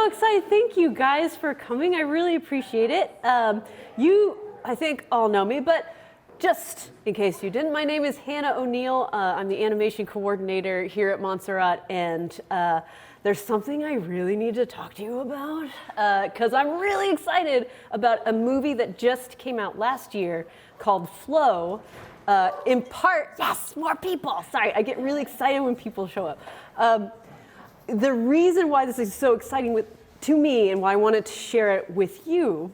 so excited. Thank you guys for coming. I really appreciate it. You, I think, all know me, but just in case you didn't, my name is Hannah O'Neill. I'm the animation coordinator here at Montserrat, and there's something I really need to talk to you about, because I'm really excited about a movie that just came out last year called Flow. In part, yes, more people. Sorry, I get really excited when people show up. The reason why this is so exciting to me and why I wanted to share it with you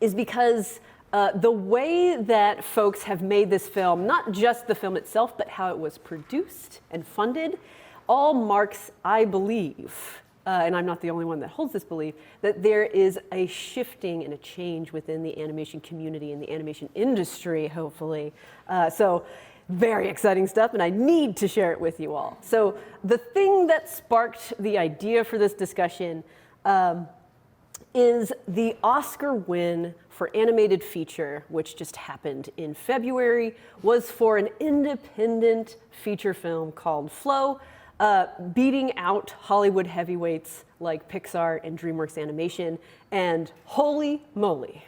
is because the way that folks have made this film, not just the film itself, but how it was produced and funded, all marks, I believe, and I'm not the only one that holds this belief, that there is a shifting and a change within the animation community and the animation industry, hopefully. So very exciting stuff, and I need to share it with you all. So the thing that sparked the idea for this discussion is the Oscar win for animated feature, which just happened in February, was for an independent feature film called Flow, beating out Hollywood heavyweights like Pixar and DreamWorks Animation, and holy moly,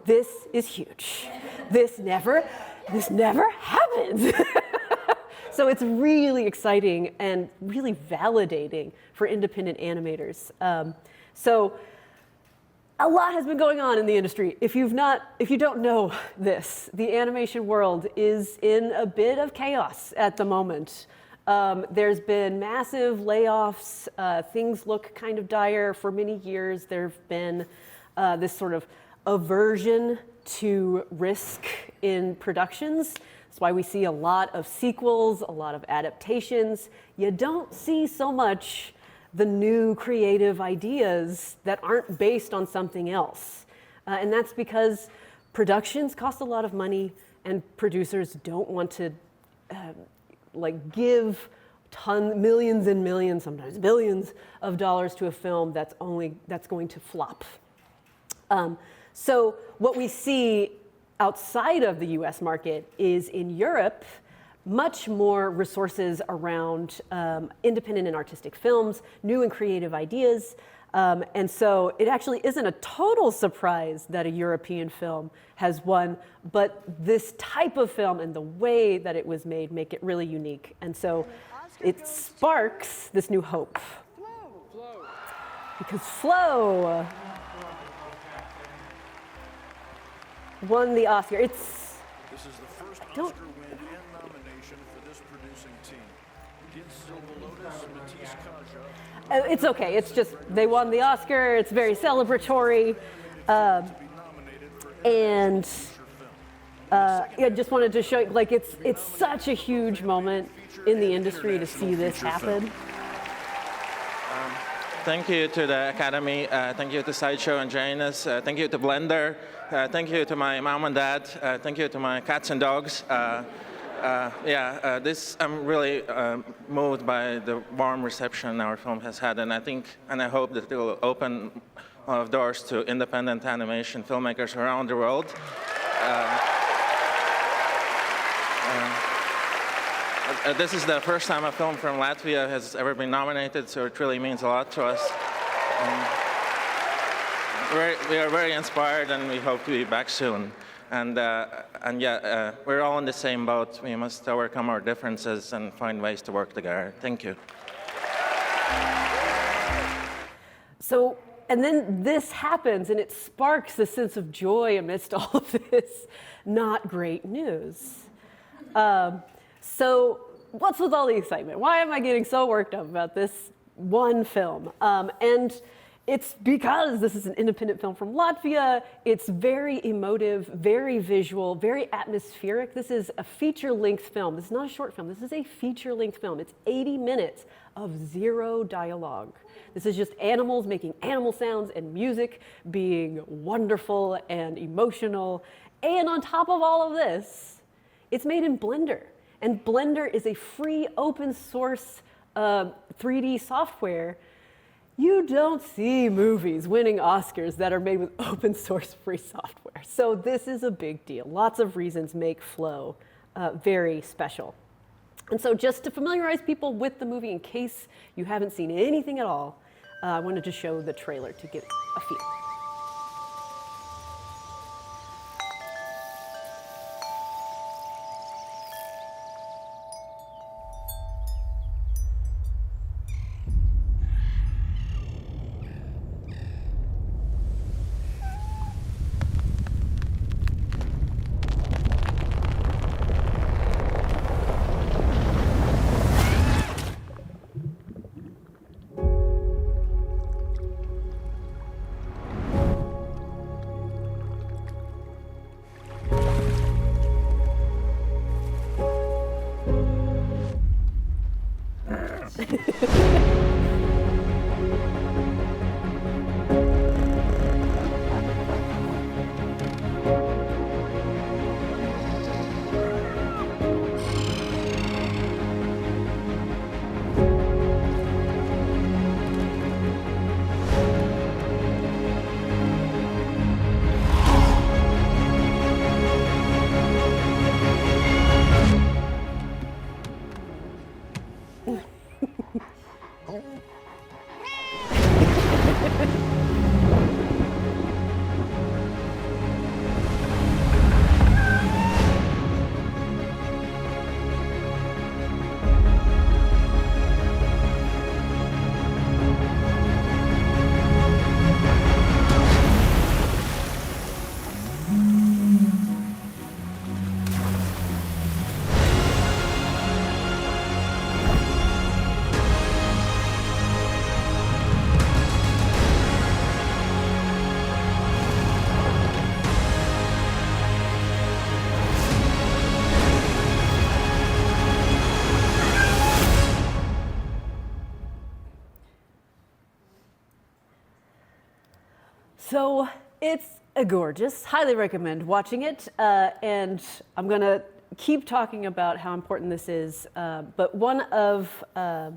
this is huge. This never happens. So it's really exciting and really validating for independent animators. So a lot has been going on in the industry. If you don't know this, the animation world is in a bit of chaos at the moment. There's been massive layoffs. Things look kind of dire. For many years, there have been this sort of aversion to risk in productions. That's why we see a lot of sequels, a lot of adaptations. You don't see so much the new creative ideas that aren't based on something else. And that's because productions cost a lot of money and producers don't want to give millions and millions, sometimes billions of dollars to a film that's going to flop. So what we see outside of the US market is in Europe, much more resources around independent and artistic films, new and creative ideas. And so it actually isn't a total surprise that a European film has won, but this type of film and the way that it was made make it really unique. And so it sparks this new hope. Because Flow won the Oscar. This is the first Oscar win and nomination for this producing team. It's okay. It's just they won the Oscar. It's very celebratory, and I just wanted to show you, it's such a huge moment in the industry to see this happen. Thank you to the Academy. Thank you to Sideshow and Janus. Thank you to Blender. Thank you to my mom and dad. Thank you to my cats and dogs. I'm really moved by the warm reception our film has had, and I hope that it will open a lot of doors to independent animation filmmakers around the world. This is the first time a film from Latvia has ever been nominated, so it really means a lot to us. We are very inspired, and we hope to be back soon. We're all in the same boat. We must overcome our differences and find ways to work together. Thank you. So, and then this happens, and it sparks a sense of joy amidst all of this not great news. So what's with all the excitement? Why am I getting so worked up about this one film? And it's because this is an independent film from Latvia. It's very emotive, very visual, very atmospheric. This is a feature-length film. This is not a short film. This is a feature-length film. It's 80 minutes of zero dialogue. This is just animals making animal sounds and music being wonderful and emotional. And on top of all of this, it's made in Blender. And Blender is a free open source 3D software. You don't see movies winning Oscars that are made with open source free software. So this is a big deal. Lots of reasons make Flow very special. And so just to familiarize people with the movie in case you haven't seen anything at all, I wanted to show the trailer to get a feel. So it's gorgeous. Highly recommend watching it. And I'm going to keep talking about how important this is. But one of a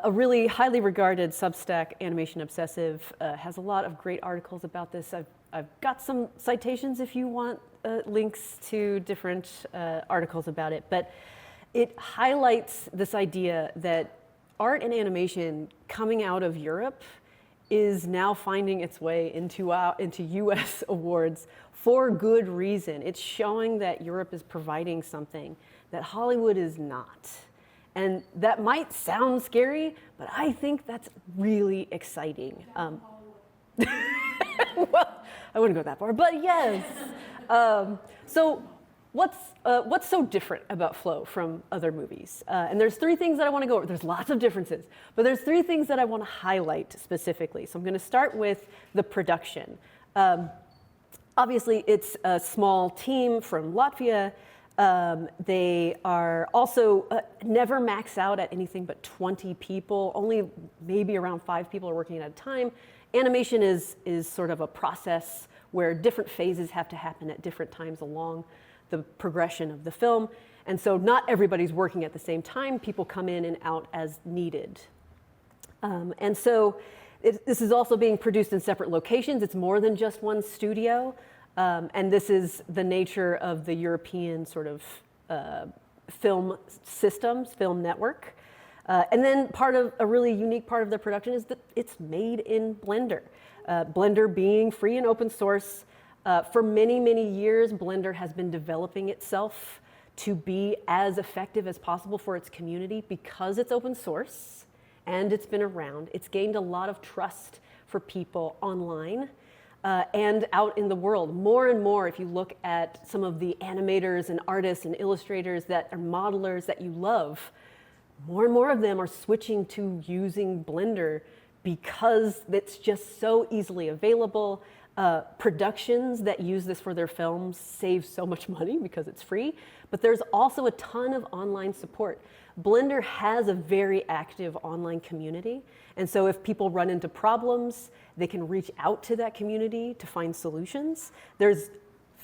really highly regarded Substack, Animation Obsessive, has a lot of great articles about this. I've got some citations if you want links to different articles about it. But it highlights this idea that art and animation coming out of Europe is now finding its way into US awards for good reason. It's showing that Europe is providing something that Hollywood is not. And that might sound scary, but I think that's really exciting. Well, I wouldn't go that far, but yes. So what's so different about Flow from other movies? And there's three things that I want to go over. There's lots of differences, but there's three things that I want to highlight specifically. So I'm going to start with the production. Obviously, it's a small team from Latvia. They are also never max out at anything but 20 people. Only maybe around 5 people are working at a time. Animation is sort of a process where different phases have to happen at different times along the progression of the film. And so not everybody's working at the same time. People come in and out as needed. And so this is also being produced in separate locations. It's more than just one studio. And this is the nature of the European sort of film systems, film network. And then a really unique part of the production is that it's made in Blender. Blender being free and open source. For many, many years, Blender has been developing itself to be as effective as possible for its community because it's open source and it's been around. It's gained a lot of trust for people online and out in the world. More and more, if you look at some of the animators and artists and illustrators that are modelers that you love, more and more of them are switching to using Blender because it's just so easily available. Productions that use this for their films save so much money because it's free, but there's also a ton of online support. Blender has a very active online community, and so if people run into problems, they can reach out to that community to find solutions. There's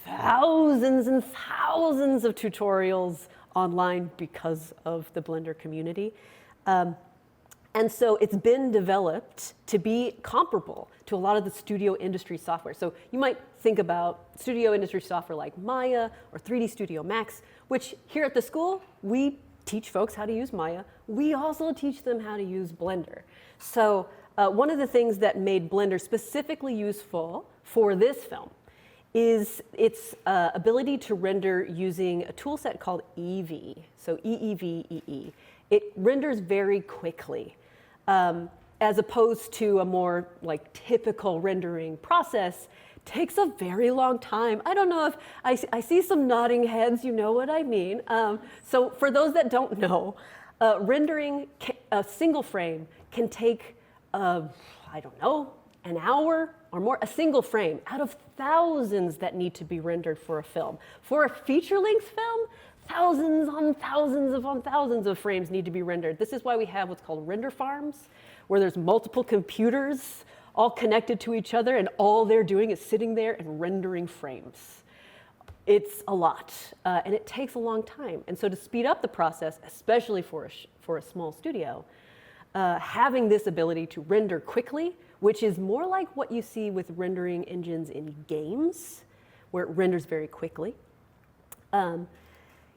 thousands and thousands of tutorials online because of the Blender community. And so it's been developed to be comparable to a lot of the studio industry software. So you might think about studio industry software like Maya or 3D Studio Max, which here at the school, we teach folks how to use Maya. We also teach them how to use Blender. So one of the things that made Blender specifically useful for this film is its ability to render using a tool set called EEV, so EEVEE. It renders very quickly, as opposed to a more like typical rendering process. Takes a very long time. I don't know if I see some nodding heads, you know what I mean. So for those that don't know, rendering a single frame can take, I don't know, an hour or more, a single frame out of thousands that need to be rendered for a film. For a feature-length film, thousands on thousands of frames need to be rendered. This is why we have what's called render farms, where there's multiple computers all connected to each other, and all they're doing is sitting there and rendering frames. It's a lot, and it takes a long time. And so to speed up the process, especially for a small studio, having this ability to render quickly, which is more like what you see with rendering engines in games, where it renders very quickly,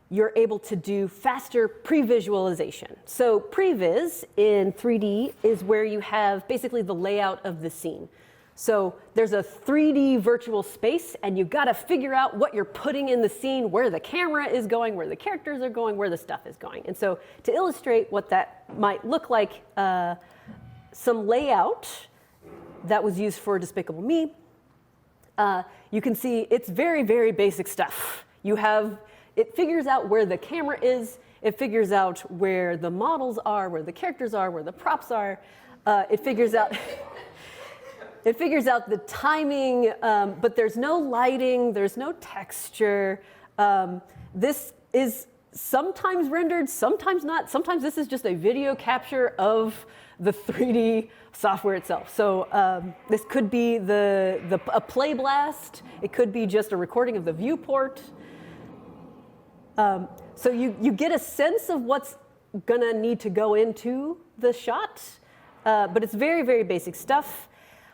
you're able to do faster pre-visualization. So previs in 3D is where you have basically the layout of the scene. So there's a 3D virtual space, and you've got to figure out what you're putting in the scene, where the camera is going, where the characters are going, where the stuff is going. And so to illustrate what that might look like, some layout that was used for Despicable Me, you can see it's very, very basic stuff. It figures out where the camera is. It figures out where the models are, where the characters are, where the props are. It figures out the timing, but there's no lighting, there's no texture. This is sometimes rendered, sometimes not. Sometimes this is just a video capture of the 3D software itself. So this could be a play blast. It could be just a recording of the viewport. So you get a sense of what's gonna need to go into the shot, but it's very, very basic stuff.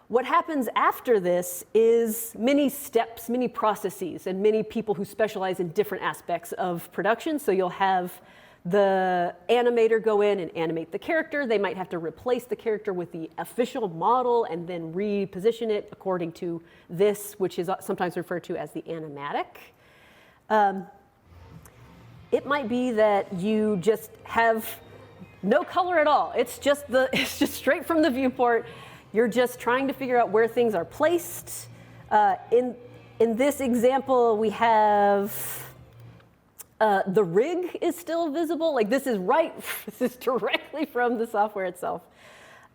What happens after this is many steps, many processes, and many people who specialize in different aspects of production. So you'll have the animator go in and animate the character. They might have to replace the character with the official model and then reposition it according to this, which is sometimes referred to as the animatic. It might be that you just have no color at all. It's just straight from the viewport. You're just trying to figure out where things are placed. In this example, we have the rig is still visible. Like this is directly from the software itself.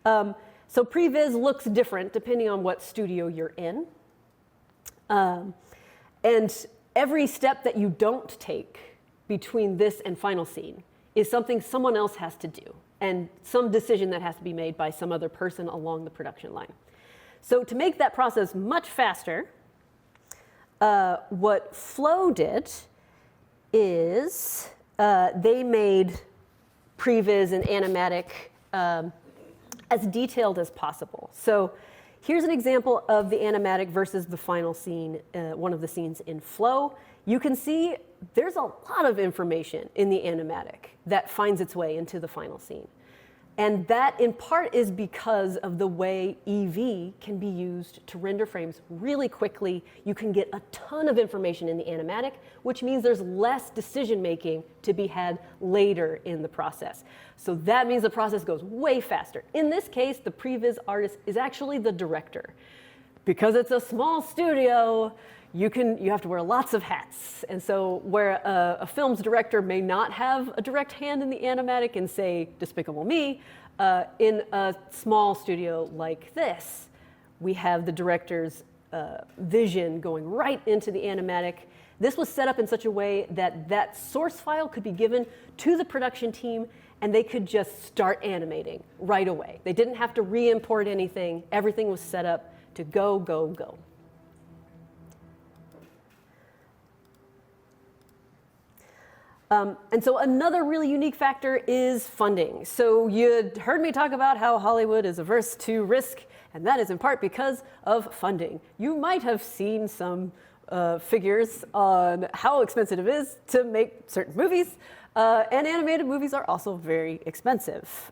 So previs looks different depending on what studio you're in. And every step that you don't take between this and final scene is something someone else has to do, and some decision that has to be made by some other person along the production line. So to make that process much faster, what Flow did is they made previs and animatic as detailed as possible. So here's an example of the animatic versus the final scene, one of the scenes in Flow. You can see there's a lot of information in the animatic that finds its way into the final scene. And that in part is because of the way EV can be used to render frames really quickly. You can get a ton of information in the animatic, which means there's less decision making to be had later in the process. So that means the process goes way faster. In this case, the previs artist is actually the director. Because it's a small studio, you have to wear lots of hats. And so where a film's director may not have a direct hand in the animatic in, say, Despicable Me, in a small studio like this, we have the director's vision going right into the animatic. This was set up in such a way that that source file could be given to the production team, and they could just start animating right away. They didn't have to re-import anything. Everything was set up to go, go, go. And so another really unique factor is funding. So you heard me talk about how Hollywood is averse to risk, and that is in part because of funding. You might have seen some figures on how expensive it is to make certain movies. And animated movies are also very expensive.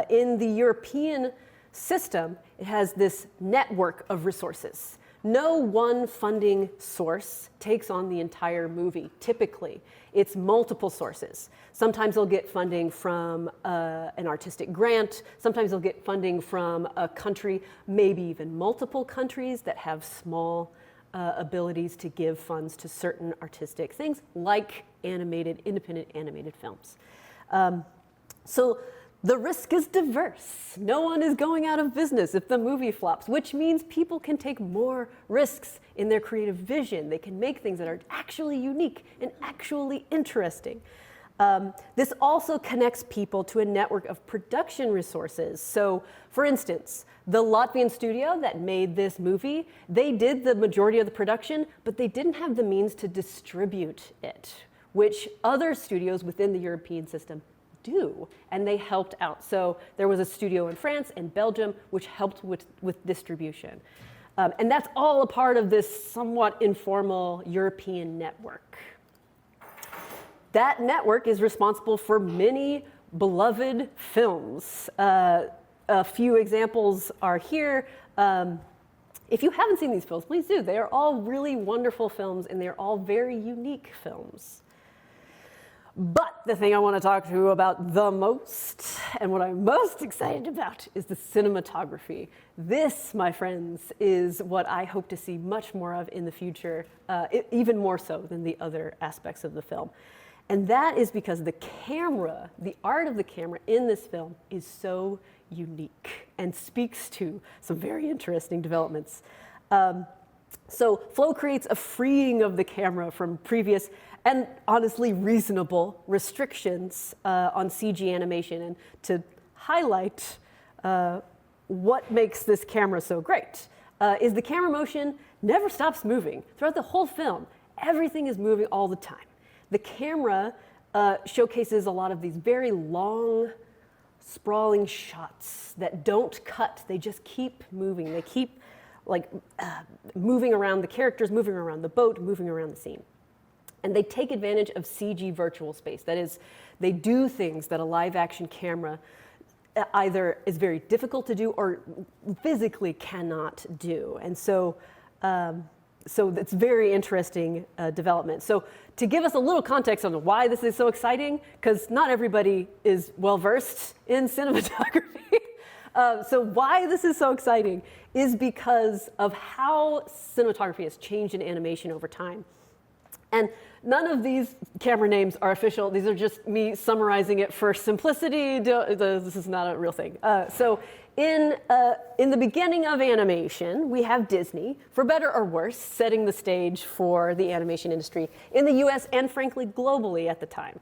In the European system, it has this network of resources. No one funding source takes on the entire movie, typically. It's multiple sources. Sometimes they'll get funding from an artistic grant. Sometimes they'll get funding from a country, maybe even multiple countries that have small abilities to give funds to certain artistic things, like independent animated films. So the risk is diverse. No one is going out of business if the movie flops, which means people can take more risks in their creative vision. They can make things that are actually unique and actually interesting. This also connects people to a network of production resources. So, for instance, the Latvian studio that made this movie, they did the majority of the production, but they didn't have the means to distribute it, which other studios within the European system do, and they helped out. So there was a studio in France and Belgium which helped with distribution. And that's all a part of this somewhat informal European network. That network is responsible for many beloved films. A few examples are here. If you haven't seen these films, please do. They are all really wonderful films, and they're all very unique films. But the thing I want to talk to you about the most, and what I'm most excited about, is the cinematography. This, my friends, is what I hope to see much more of in the future, even more so than the other aspects of the film. And that is because the camera, the art of the camera in this film is so unique and speaks to some very interesting developments. So Flow creates a freeing of the camera from previous and honestly reasonable restrictions on CG animation. And to highlight what makes this camera so great is the camera motion never stops moving. Throughout the whole film, everything is moving all the time. The camera showcases a lot of these very long, sprawling shots that don't cut. They just keep moving. They keep moving around the characters, moving around the boat, moving around the scene. And they take advantage of CG virtual space. That is, they do things that a live action camera either is very difficult to do or physically cannot do. And so it's very interesting development. So to give us a little context on why this is so exciting, because not everybody is well versed in cinematography. So why this is so exciting is because of how cinematography has changed in animation over time. And none of these camera names are official. These are just me summarizing it for simplicity. This is not a real thing. So in the beginning of animation, we have Disney, for better or worse, setting the stage for the animation industry in the US and frankly globally at the time.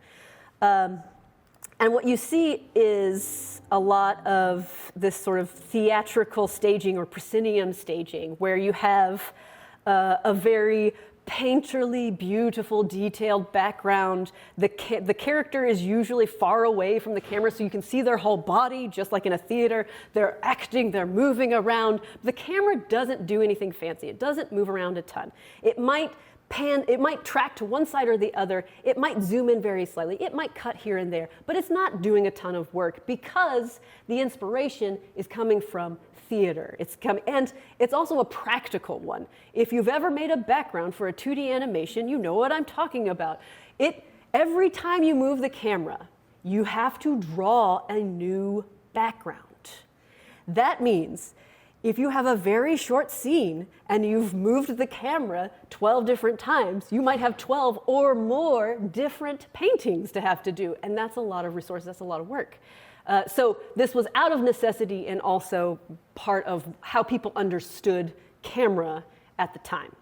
And what you see is a lot of this sort of theatrical staging or proscenium staging, where you have a very painterly, beautiful, detailed background. The character is usually far away from the camera, so you can see their whole body, just like in a theater. They're acting, they're moving around. The camera doesn't do anything fancy. It doesn't move around a ton. It might track to one side or the other. It might zoom in very slightly. It might cut here and there, but it's not doing a ton of work because the inspiration is coming from theater. And it's also a practical one. If you've ever made a background for a 2D animation, you know what I'm talking about. Every time you move the camera, you have to draw a new background. That means if you have a very short scene and you've moved the camera 12 different times, you might have 12 or more different paintings to have to do. And that's a lot of resources, that's a lot of work. So this was out of necessity and also part of how people understood camera at the time.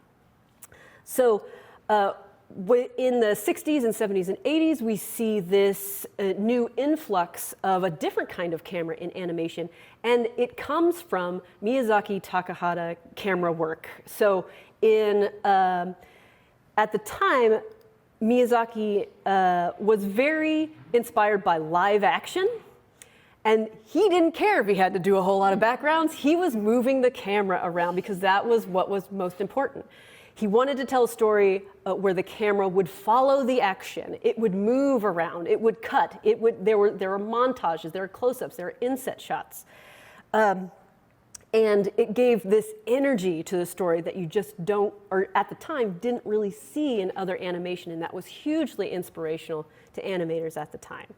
So in the 60s and 70s and 80s, we see this new influx of a different kind of camera in animation, and it comes from Miyazaki Takahata camera work. So at the time, Miyazaki was very inspired by live action, and he didn't care if he had to do a whole lot of backgrounds. He was moving the camera around because that was what was most important. He wanted to tell a story where the camera would follow the action. It would move around. It would cut. There were montages. There were close-ups. There were inset shots. And it gave this energy to the story that you just don't, or at the time, didn't really see in other animation. And that was hugely inspirational to animators at the time.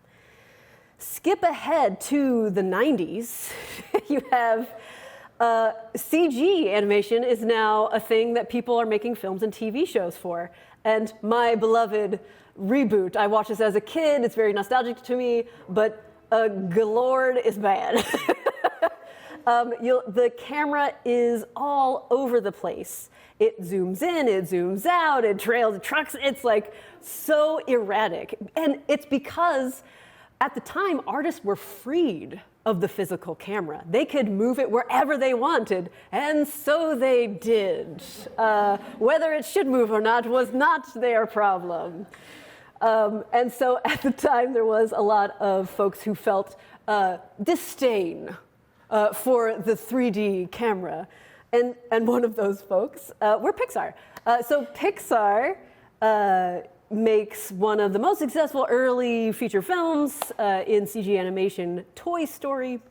Skip ahead to the 90s. You have CG animation is now a thing that people are making films and TV shows for. And my beloved Reboot, I watched this as a kid. It's very nostalgic to me, but Galord is bad. The camera is all over the place. It zooms in, it zooms out, it trails trucks. It's like so erratic. And it's because at the time, artists were freed of the physical camera. They could move it wherever they wanted, and so they did. Whether it should move or not was not their problem. And so at the time, there was a lot of folks who felt disdain for the 3D camera. And one of those folks were Pixar. So Pixar makes one of the most successful early feature films in CG animation, Toy Story.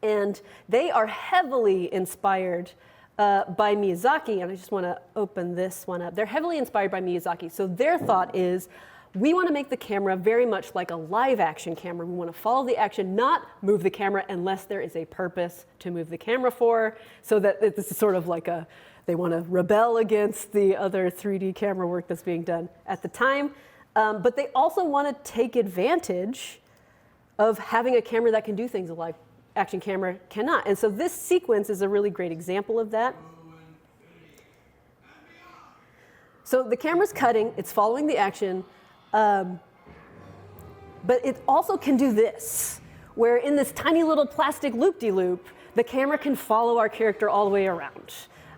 And they are heavily inspired by Miyazaki. And I just want to open this one up. They're heavily inspired by Miyazaki. So their thought is, we want to make the camera very much like a live action camera. We want to follow the action, not move the camera unless there is a purpose to move the camera for. So that this is sort of like they want to rebel against the other 3D camera work that's being done at the time. But they also want to take advantage of having a camera that can do things a live action camera cannot. And so this sequence is a really great example of that. So the camera's cutting, it's following the action. But it also can do this, where in this tiny little plastic loop-de-loop, the camera can follow our character all the way around.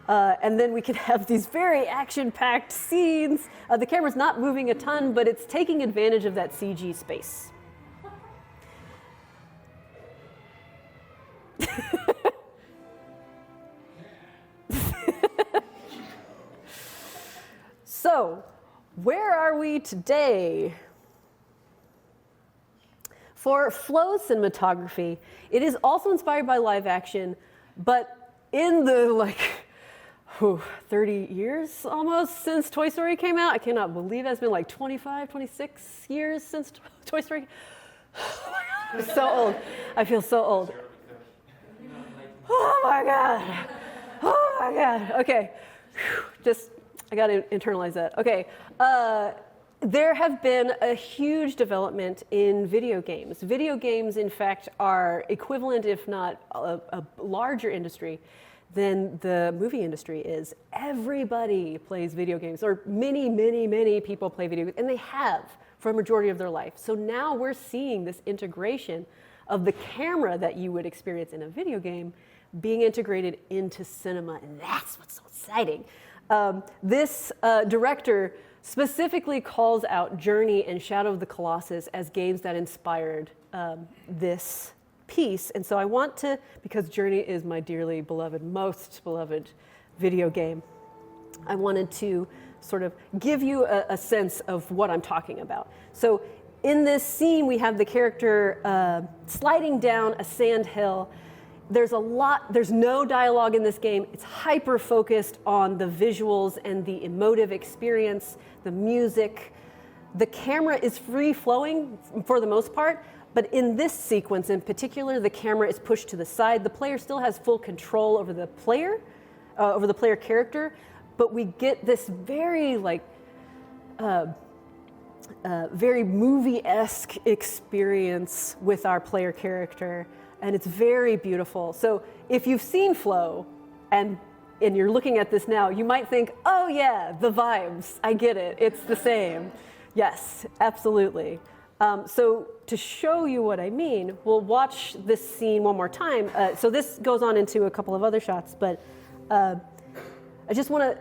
And then we can have these very action-packed scenes. The camera's not moving a ton, but it's taking advantage of that CG space. So, where are we today? For flow cinematography, it is also inspired by live action, but in the 30 years almost since Toy Story came out, I cannot believe it's been like 25, 26 years since Toy Story. Oh my God, I'm so old. I feel so old. Oh my God. Oh my God. Okay. I got to internalize that. Okay. There have been a huge development in video games. Video games, in fact, are equivalent, if not a larger industry than the movie industry is. Everybody plays video games, or many, many, many people play video games, and they have for a majority of their life. So now we're seeing this integration of the camera that you would experience in a video game being integrated into cinema, and that's what's so exciting. This director specifically calls out Journey and Shadow of the Colossus as games that inspired this piece. And so I want to, because Journey is my dearly beloved, most beloved video game, I wanted to sort of give you a sense of what I'm talking about. So in this scene, we have the character sliding down a sand hill. There's no dialogue in this game. It's hyper-focused on the visuals and the emotive experience, the music. The camera is free-flowing for the most part, but in this sequence in particular, the camera is pushed to the side. The player still has full control over the player character, but we get this very very movie-esque experience with our player character. And it's very beautiful. So if you've seen Flow and you're looking at this now, you might think, oh yeah, the vibes, I get it, it's the same. Yes, absolutely. So to show you what I mean, we'll watch this scene one more time. So this goes on into a couple of other shots, but I just want to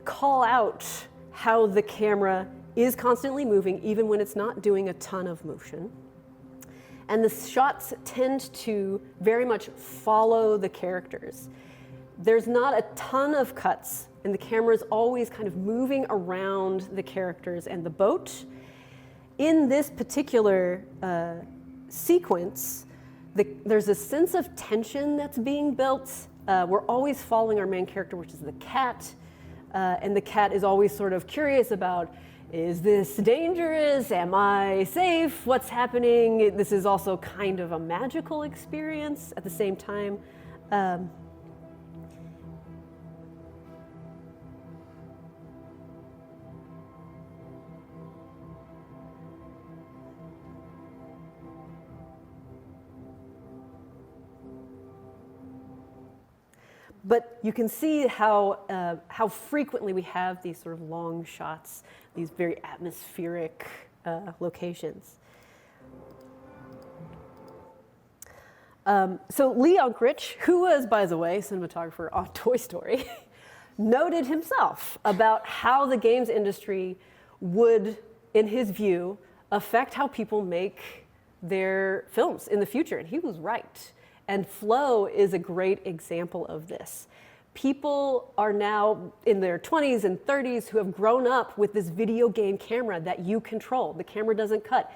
call out how the camera is constantly moving, even when it's not doing a ton of motion. And the shots tend to very much follow the characters. There's not a ton of cuts and the camera is always kind of moving around the characters and the boat. In this particular sequence, there's a sense of tension that's being built. We're always following our main character, which is the cat, and the cat is always sort of curious about, is this dangerous? Am I safe? What's happening? This is also kind of a magical experience at the same time. But you can see how frequently we have these sort of long shots, these very atmospheric locations. So Lee Unkrich, who was, by the way, cinematographer on Toy Story, noted himself about how the games industry would, in his view, affect how people make their films in the future. And he was right. And Flow is a great example of this. People are now in their 20s and 30s who have grown up with this video game camera that you control. The camera doesn't cut.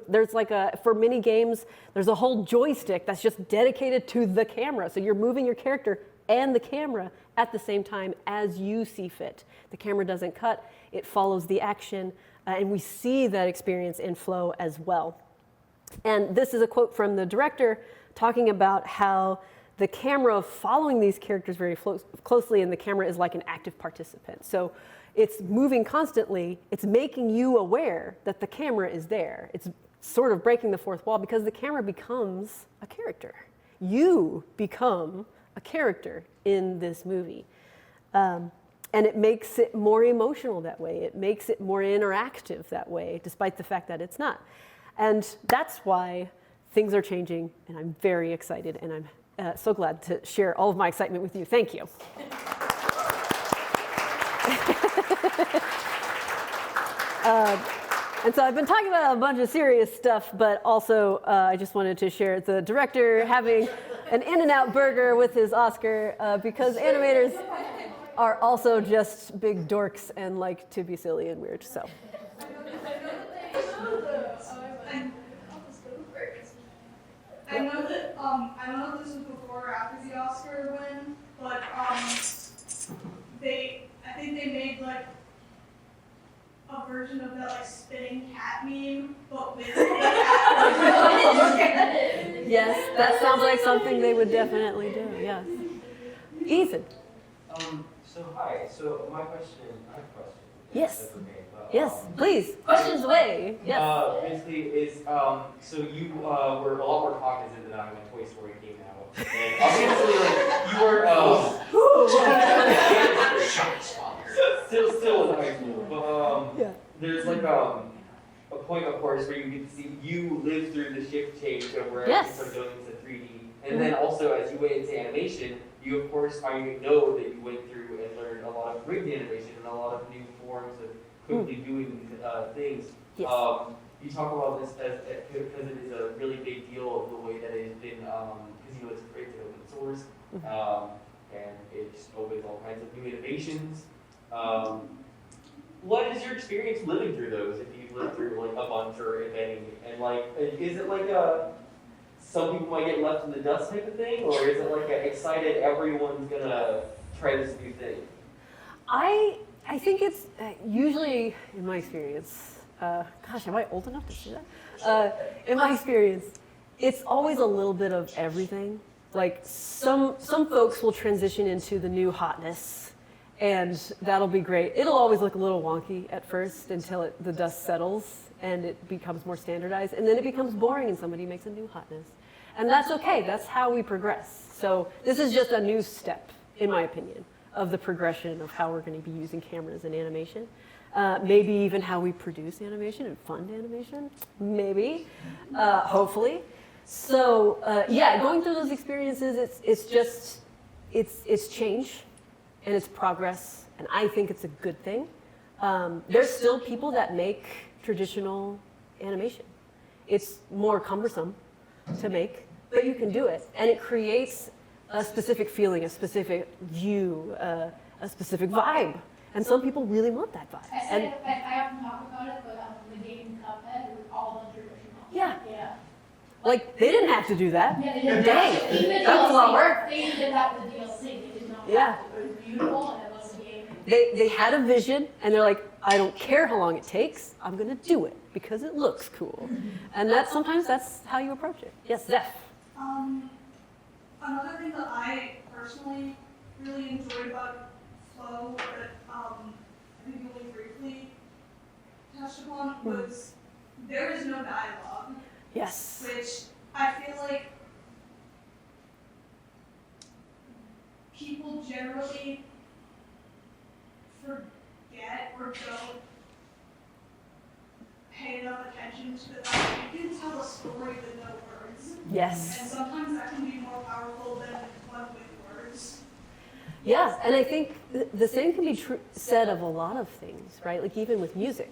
There's for many games, there's a whole joystick that's just dedicated to the camera. So you're moving your character and the camera at the same time as you see fit. The camera doesn't cut. It follows the action. And we see that experience in Flow as well. And this is a quote from the director, talking about how the camera following these characters very closely, and the camera is like an active participant. So it's moving constantly. It's making you aware that the camera is there. It's sort of breaking the fourth wall because the camera becomes a character. You become a character in this movie. And it makes it more emotional that way. It makes it more interactive that way, despite the fact that it's not. And that's why things are changing, and I'm very excited, and I'm so glad to share all of my excitement with you. Thank you. And so I've been talking about a bunch of serious stuff, but also I just wanted to share the director having an In-N-Out burger with his Oscar, because animators are also just big dorks and like to be silly and weird, so. I know that I don't know if this was before or after the Oscar win, but I think they made like a version of that like spinning cat meme, but with the cat. Yes, that sounds like something they would definitely do. Yes. Ethan. So hi. So my question, I have a question. Yes. Okay, but, Yes, please. Questions away. Yes. Basically, is so you were a lot more cognizant than I when Toy Story came out, and obviously, like you were still in high school, but Yeah. there's like a point, of course, where you get to see you live through the shift change of where Yes. you start going into 3D, and then also as you went into animation, you of course I know that you went through and learned a lot of rigged animation and a lot of new forms of quickly doing things. Yes. You talk about this as because it is a really big deal of the way that it has been, because it's open source, and it just opens all kinds of new innovations. What is your experience living through those? If you've lived through like a bunch or if any, and like, is it like some people might get left in the dust type of thing, or is it like a excited everyone's gonna try this new thing? I think it's usually, in my experience, gosh, am I old enough to say that? In my experience, it's always a little bit of everything. Like some folks will transition into the new hotness, and that'll be great. It'll always look a little wonky at first until the dust settles and it becomes more standardized, and then it becomes boring and somebody makes a new hotness. And that's okay, that's how we progress. So this is just a new step, in my opinion, of the progression of how we're going to be using cameras in animation. Maybe even how we produce animation and fund animation, maybe, hopefully. So yeah, going through those experiences, it's change and it's progress, and I think it's a good thing. There's still people that make traditional animation. It's more cumbersome to make, but you can do it, and it creates a specific feeling, a specific view, a a specific vibe. And some people really want that vibe. And I often talk about it, but the game Cuphead was all done traditional. yeah, Yeah. like they didn't have to do that. Yeah, they did. Dang, Even that was a lot of work. They did that with the DLC. They did not. Yeah. Have to. It was beautiful and it was a game. They had a vision, and they're like, I don't care how long it takes, I'm gonna do it because it looks cool. And sometimes that's how you approach it. Yes, Zeph. Another thing that I personally really enjoyed about Flow that I think you only briefly touched upon was there is no dialogue, Yes. which I feel like people generally forget or don't pay enough attention to the fact that you can tell a story with no words. Yes. And sometimes that can be more powerful than one with words. Yeah, and I think the same can be said of a lot of things, right? Like even with music.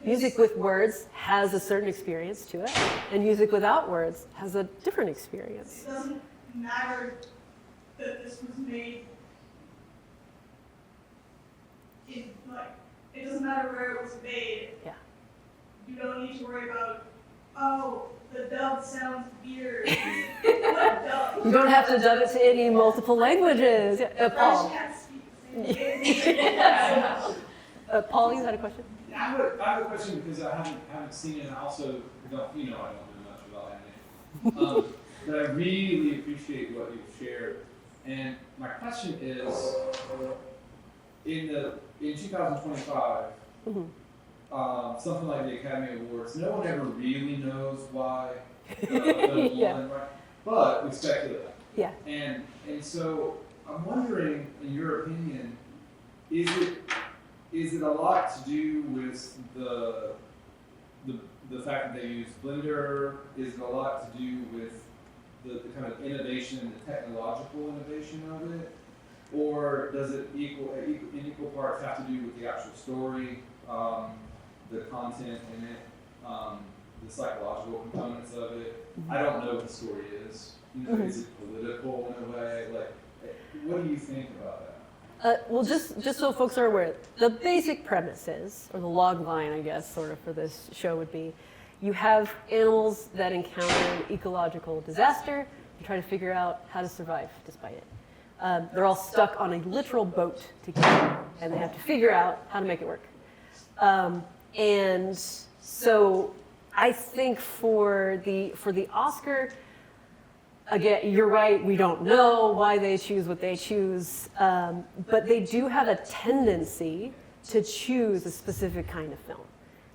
Music with words has a certain experience to it, and music without words has a different experience. It doesn't matter that this was made in, like, it doesn't matter where it was made. Yeah. You don't need to worry about, oh, the dub sounds weird. What dub? You don't have to dub it to any multiple languages. Paul. I can't speak the same language. Paul, you had a question? I have a question because I haven't seen it, and I also don't, I don't do much about animation. But I really appreciate what you've shared. And my question is, in 2025, something like the Academy Awards, no one ever really knows why the film Yeah. won, right? But we speculate. Yeah. And so I'm wondering, in your opinion, is it a lot to do with the fact that they use Blender? Is it a lot to do with the kind of innovation, the technological innovation of it? Or does it in equal parts have to do with the actual story, the content in it, the psychological components of it? I don't know what the story is. Is it political in a way? Like, what do you think about that? Well, just so folks are aware, the basic premise is, or the log line, I guess, sort of for this show would be, you have animals that encounter an ecological disaster and try to figure out how to survive despite it. They're all stuck on a literal boat together, and they have to figure out how to make it work. And so I think for the Oscar, again, you're right, we don't know why they choose what they choose, but they do have a tendency to choose a specific kind of film.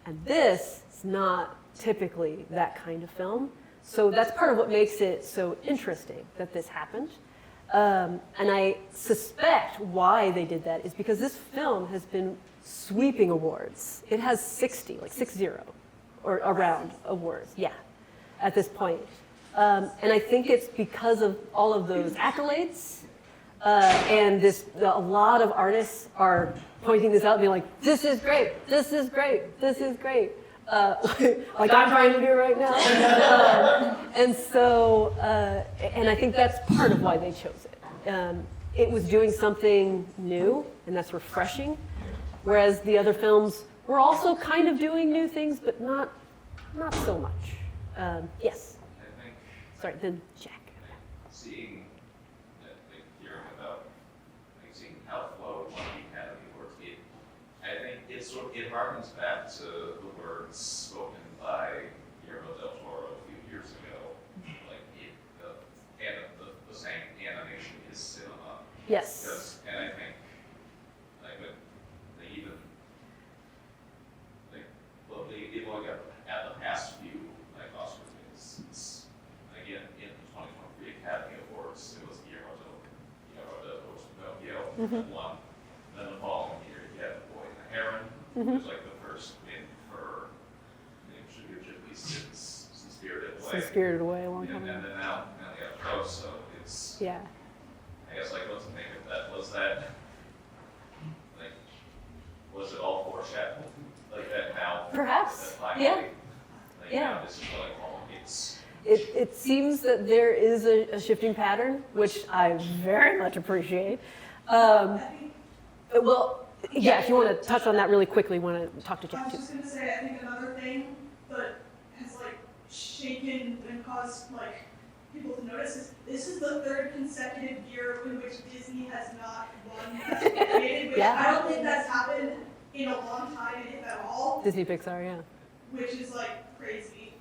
And this is not typically that kind of film. So that's part of what makes it so interesting that this happened. And I suspect why they did that is because this film has been sweeping awards. It has 60, like 60, or around awards, yeah, at this point. And I think it's because of all of those accolades, and a lot of artists are pointing this out and being like, this is great, this is great, this is great. Like I'm trying to do right now. And so, and I think that's part of why they chose it. It was doing something new, and that's refreshing, whereas the other films were also kind of doing new things, but not so much. Yes. Sorry, then Jack. Seeing, hearing about, seeing how Flow won the Academy Awards, I think it harkens back to the words spoken by Guillermo del Toro a few years ago. Like, the saying, animation is cinema. Yes. And I think, they even, they look at the past few, Oscar wins. Again, in the 2023 Academy Awards, it was Guillermo del Toro won. Then the following year, you had The Boy and the Heron, which was like the first win for Studio Ghibli since Spirited Away. Since Spirited Away a long time And ago. then now they have Pro, so it's, Yeah. I guess, what's the name of that? Was that, was it all foreshadowed? Like that now? Perhaps, that finally, yeah. Yeah. Now this is it's. It seems that there is a shifting pattern, which I very much appreciate. I think Well, yeah, if you want to touch on that really quickly, want to talk to I Jack was too. just gonna say, I think another thing that has like shaken and caused like people to notice is this is the third consecutive year in which Disney has not won Best Animated, which Yeah. I don't think that's happened in a long time, if at all, Disney Pixar, yeah. which is like crazy.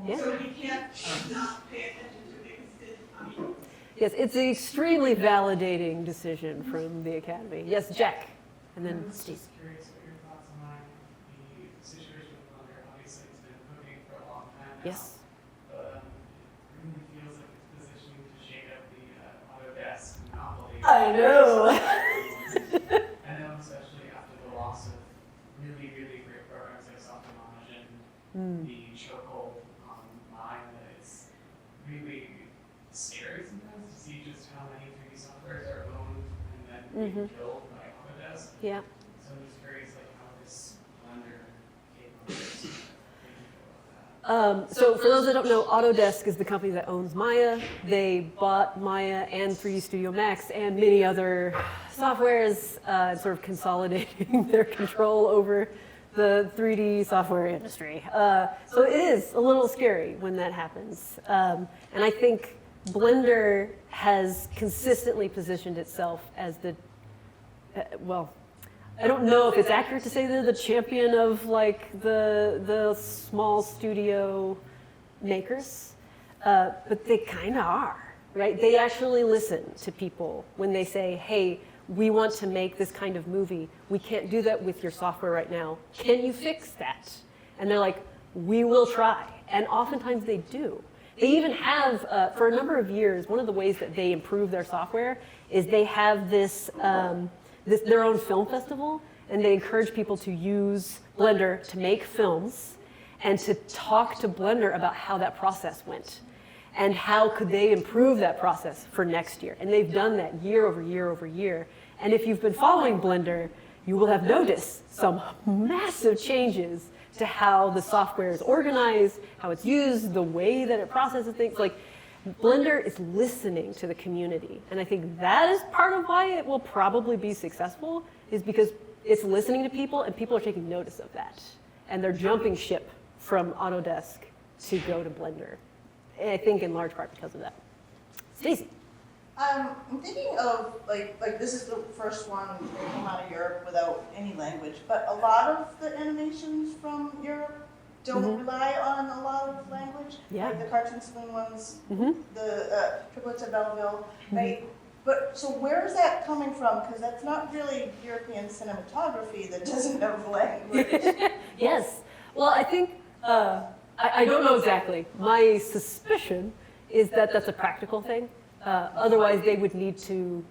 Yeah. So you can't not pay attention to it because I mean, Yes, it's an extremely validating decision from the Academy. Yes, Jack, and then I was Steve. just curious what your thoughts on the situation with Blender. Obviously, it's been cooking for a long time now. Yes. But it really feels like it's positioning to shake up the Autodesk monopoly. I know. I know, especially after the loss of really, really great programs like Softimage and the chokehold on mine, that it's really scary sometimes to see just how many 3D softwares are owned and then being killed by Autodesk. Yeah. So I'm just curious, like, how this Blender capabilities So for those that don't know, Autodesk is the company that owns Maya. They bought Maya and 3D Studio Max and many other softwares, sort of consolidating their control over the 3D software industry. So it is a little scary when that happens. And I think Blender has consistently positioned itself as the, well, I don't know if it's accurate to say they're the champion of like the small studio makers, but they kind of are, right? They actually listen to people when they say, hey, we want to make this kind of movie. We can't do that with your software right now. Can you fix that? And they're like, we will try. And oftentimes they do. They even have, for a number of years, one of the ways that they improve their software is they have this, their own film festival, and they encourage people to use Blender to make films and to talk to Blender about how that process went and how could they improve that process for next year. And they've done that year over year over year. And if you've been following Blender, you will have noticed some massive changes to how the software is organized, how it's used, the way that it processes things. Like, Blender is listening to the community. And I think that is part of why it will probably be successful, is because it's listening to people and people are taking notice of that. And they're jumping ship from Autodesk to go to Blender. And I think in large part because of that. Stacey. I'm thinking of, like this is the first one that came out of Europe without any language, but a lot of the animations from Europe don't rely on a lot of language. Yeah. Like the Cartoon Saloon ones, the Triplets of Belleville, right? But, so where is that coming from? Because that's not really European cinematography that doesn't have language. Yes. Well, I think, I don't know exactly. My suspicion is that that's a practical thing. Otherwise, they would need to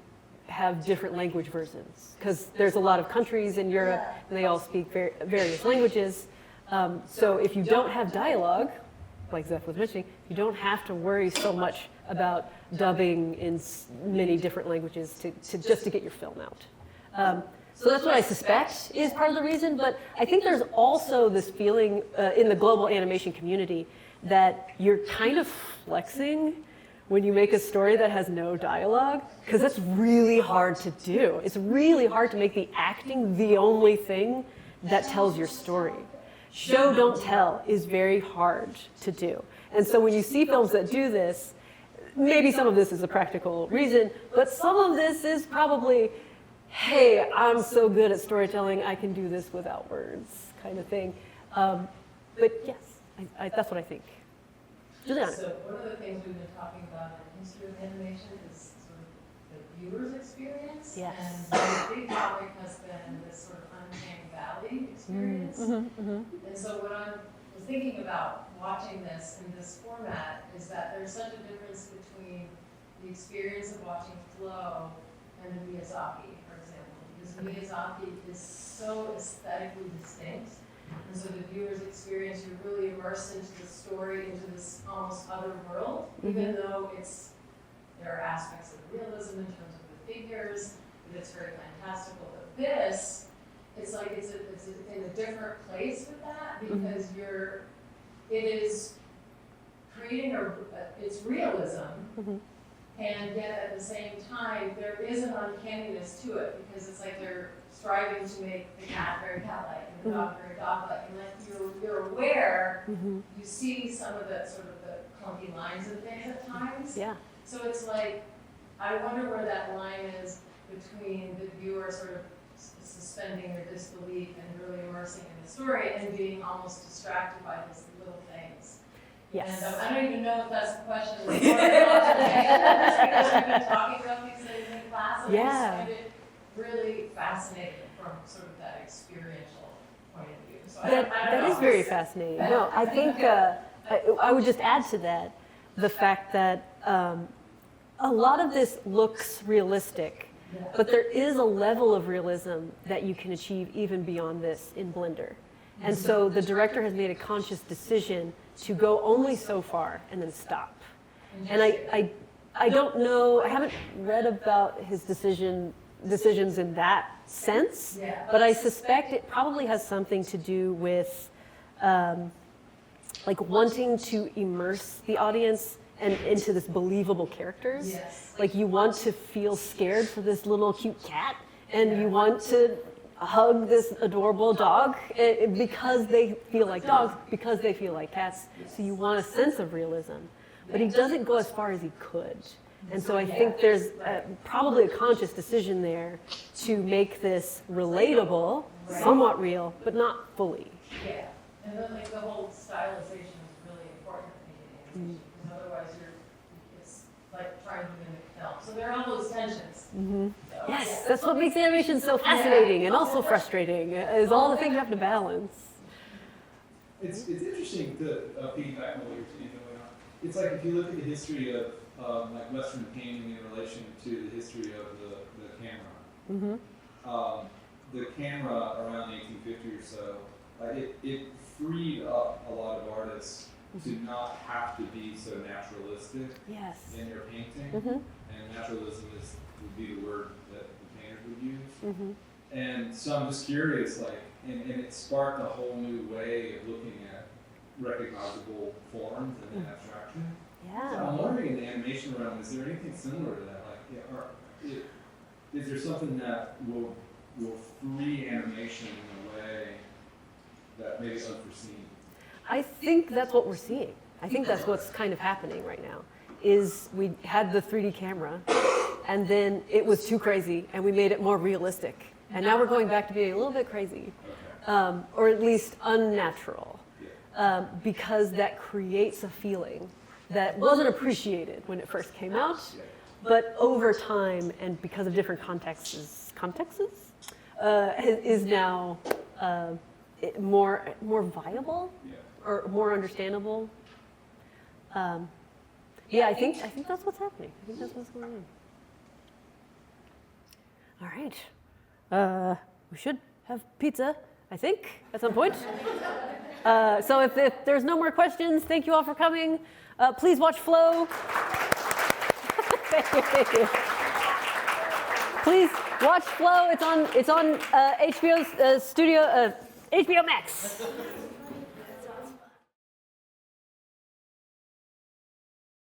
have different language versions, because there's a lot of countries in Europe, and they all speak various languages. So if you don't have dialogue, like Zeph was mentioning, you don't have to worry so much about dubbing in many different languages just to get your film out. So that's what I suspect is part of the reason, but I think there's also this feeling in the global animation community that you're kind of flexing when you make a story that has no dialogue, because that's really hard to do. It's really hard to make the acting the only thing that tells your story. Show, don't tell is very hard to do. And so when you see films that do this, maybe some of this is a practical reason, but some of this is probably, hey, I'm so good at storytelling, I can do this without words, kind of thing. But yes, that's what I think. Juliana. So one of the things we've been talking about in history of animation is sort of the viewer's experience. Yes. And the big topic has been this sort of uncanny valley experience. And so what I was thinking about watching this in this format is that there's such a difference between the experience of watching Flow and the Miyazaki, for example. Because Miyazaki is so aesthetically distinct. And so the viewer's experience, you're really immersed into the story, into this almost other world, even though there are aspects of realism in terms of the figures, but it's very fantastical. But this, it's like it's in a different place with that, because it is creating it's realism, and yet at the same time there is an uncanniness to it, because it's like they're striving to make the cat very cat-like and the dog very dog-like. And like you're aware, you see some of the sort of the clunky lines and things at times. Yeah. So it's like, I wonder where that line is between the viewer sort of suspending their disbelief and really immersing in the story and being almost distracted by these little things. Yes. And I don't even know if that's the question. It's more of an observation, just because we've been talking about these things in class, and I just find it really fascinating from sort of that experiential point of view. So That is very fascinating. No, I think I would just add to that the fact that a lot of this looks realistic, but there is a level of realism that you can achieve even beyond this in Blender. And so the director has made a conscious decision to go only so far and then stop. And I don't know, I haven't read about his decisions in that sense, but I suspect it probably has something to do with like wanting to immerse the audience and into this believable characters. Like you want to feel scared for this little cute cat, and you want to hug this adorable dog because they feel like dogs, because they feel like cats. So you want a sense of realism. But he doesn't go as far as he could. And so I think there's probably a conscious decision there to make this relatable, somewhat real, but not fully. Yeah, and then like the whole stylization is really important in animation, because otherwise it's like trying to mimic film. So there are all those tensions. So, Yes, that's what makes animation so fascinating and also frustrating, is all the things you have to balance. It's interesting to piggyback on what you're saying going on. It's like if you look at the history of like Western painting in relation to the history of the camera. The camera around 1850 or so, it freed up a lot of artists to not have to be so naturalistic in their painting. And naturalism would be the word that the painters would use. And so I'm just curious, like, and it sparked a whole new way of looking at recognizable forms and abstraction. So I'm wondering in the animation realm, is there anything similar to that? Like, is there something that will free animation in a way that maybe is unforeseen? I think that's what we're seeing. I think that's what's kind of happening right now, is we had the 3D camera, and then it was too crazy, and we made it more realistic. And now we're going back to being a little bit crazy, or at least unnatural, because that creates a feeling that wasn't appreciated when it first came out, but over time and because of different contexts, is now more viable or more understandable. Yeah, I think that's what's happening. I think that's what's going on. All right, we should have pizza, I think, at some point. So if there's no more questions, thank you all for coming. Please watch Flow. Thank you. Please watch Flow. It's on HBO's HBO Max.